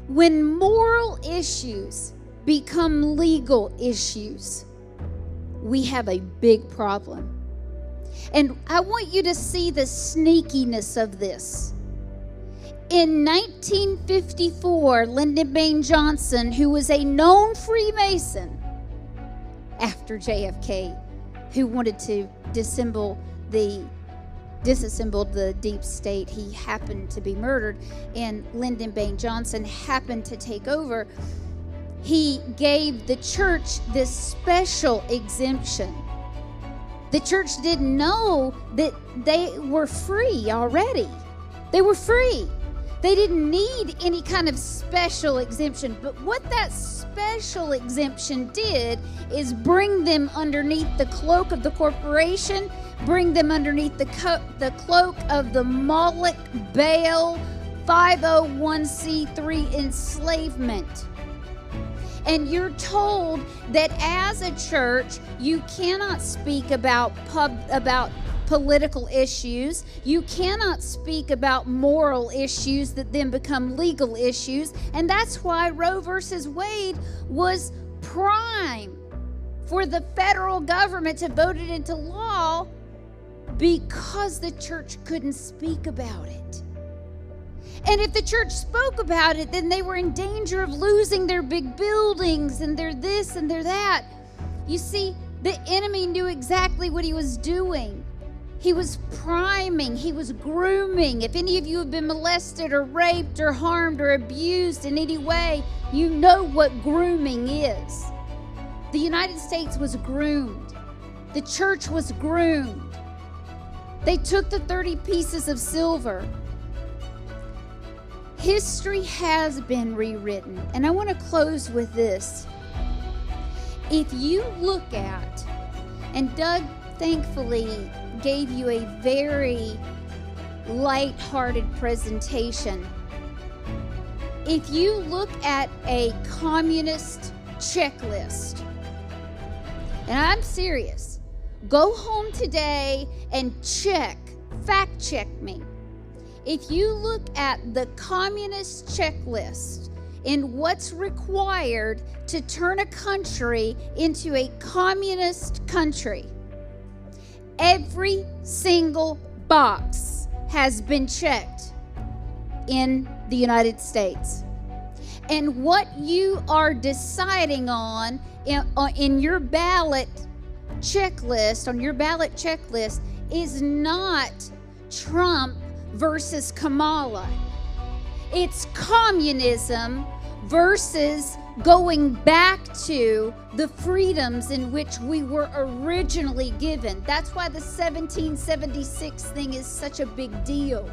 When moral issues become legal issues, we have a big problem. And I want you to see the sneakiness of this. In 1954, Lyndon Baines Johnson, who was a known Freemason after JFK, who wanted to disassemble the deep state, he happened to be murdered, and Lyndon Baines Johnson happened to take over. He gave the church this special exemption. The church didn't know that they were free already. They were free. They didn't need any kind of special exemption. But what that special exemption did is bring them underneath the cloak of the corporation, bring them underneath the cloak of the Moloch Baal 501c3 enslavement. And you're told that as a church, you cannot speak about political issues. You cannot speak about moral issues that then become legal issues. And that's why Roe versus Wade was prime for the federal government to vote it into law, because the church couldn't speak about it. And if the church spoke about it, then they were in danger of losing their big buildings and their this and their that. You see, the enemy knew exactly what he was doing. He was priming, he was grooming. If any of you have been molested or raped or harmed or abused in any way, you know what grooming is. The United States was groomed. The church was groomed. They took the 30 pieces of silver. History has been rewritten. And I want to close with this. If you look at, and Doug thankfully gave you a very light-hearted presentation. If you look at a communist checklist, and I'm serious, go home today and fact check me. If you look at the communist checklist and what's required to turn a country into a communist country, every single box has been checked in the United States. And what you are deciding on in your ballot checklist, is not Trump versus Kamala. It's communism versus going back to the freedoms in which we were originally given. That's why the 1776 thing is such a big deal.